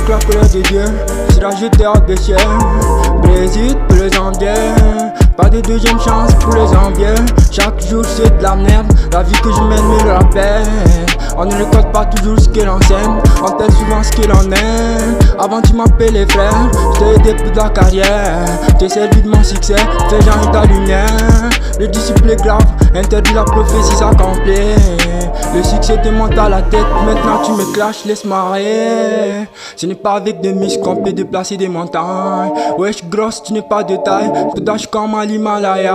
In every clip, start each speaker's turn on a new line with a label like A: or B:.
A: que la colère de Dieu sera jetée hors des cieux. Brésil pour les envieux, pas de deuxième chance pour les envieux. Chaque jour c'est de la merde, la vie que je mène me le rappelle. On ne récolte pas toujours ce que l'on sème, on perd souvent ce que l'on est. Avant tu m'appelais frère, je t'ai aidé pour ta carrière. T'es servi de mon succès, fais jaillir ta lumière. Le disciple est grave, interdit la prophétie s'accomplir. Le succès te monte à la tête, maintenant tu me clashes, laisse marrer. Ce n'est pas avec des muscles qu'on peut déplacer des montagnes. Wesh grosse, tu n'es pas de taille, toi je suis comme à l'Himalaya.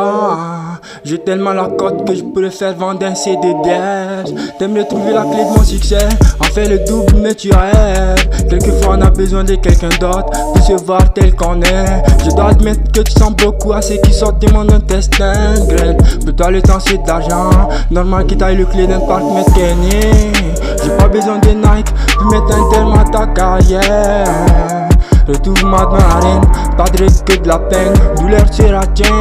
A: J'ai tellement la cote que je pourrais faire vendre un CD d'Air. T'aimes retrouver la clé de mon succès, en fait le double mais tu rêves. Quelquefois on a besoin de quelqu'un d'autre pour se voir tel qu'on est. Je dois admettre que tu sens beaucoup à ceux qui sortent de mon intestin grêle. Pour toi le temps c'est de l'argent, normal qu'il taille le clé d'un parc Kenny. J'ai pas besoin de Nike pour mettre un terme à ta carrière. Retrouve-moi dans l'arène, pas de risque que de la peine. Douleur sur la tienne,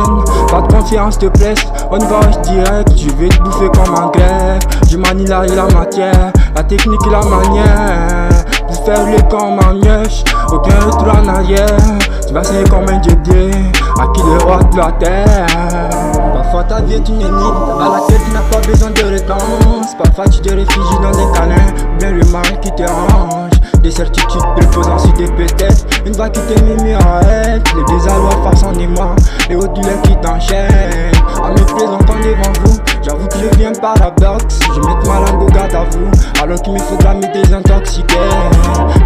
A: pas de confiance te presse. On y va direct, je vais te bouffer comme un grec. Je manie la matière, la technique et la manière. Pour faire les comme un mieche, aucun retour en arrière. Tu vas saigner comme un dieu, à qui le roi de la terre. Parfois ta vie est une énigme, à laquelle tu n'as pas besoin de réponse. Parfois tu te réfugies dans des câlins, bien le mal qui te range. Des certitudes reposant sur des peut-être, une vague qui te mime en aide. Les désarrois façon des mois, les hauts douleurs qui t'enchaînent. En me présentant devant vous, j'avoue que je viens paradoxe. Je mets ma langue au garde à vous, alors qu'il me faudra me désintoxiquer.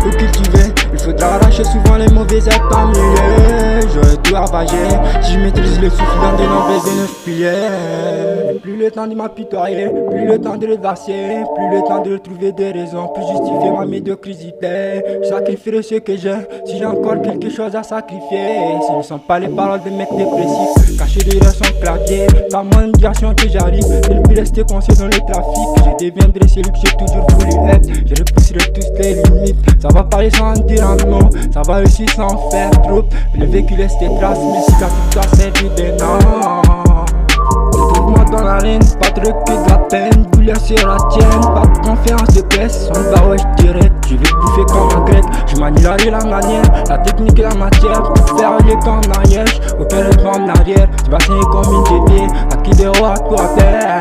A: Pour cultiver, il faudra arracher souvent les mauvais herbes en milieu. J'aurais tout ravagé si je maîtrise le souffle dans des nombres de 9 piliers. Plus le temps de m'apitoyer, plus le temps de reverser, plus le temps de retrouver des raisons pour justifier ma médiocrité. Je sacrifierai ce que j'ai si j'ai encore quelque chose à sacrifier. Ce ne sont pas les paroles de mecs dépressifs cachés derrière son clavier. Dans mon direction que j'arrive, je ne peux rester coincé dans le trafic. Je deviendrai celui que j'ai toujours voulu être. Je repousserai toutes les limites. Ça va parler sans dire un mot, ça va aussi sans faire trop. Le vécu laisse des traces, mais si t'as tout ça servi de nom. Retrouve-moi dans l'arène, pas de recul de la peine. Douleur sur la tienne, pas de confiance de presse. On va ouais je dirais, je vais te bouffer comme un grec. Je manie la manière, la technique et la matière. Pour faire les comme la yèche, aucun retour en arrière. Tu vas saigner comme une bébé, à qui de roi toi terre.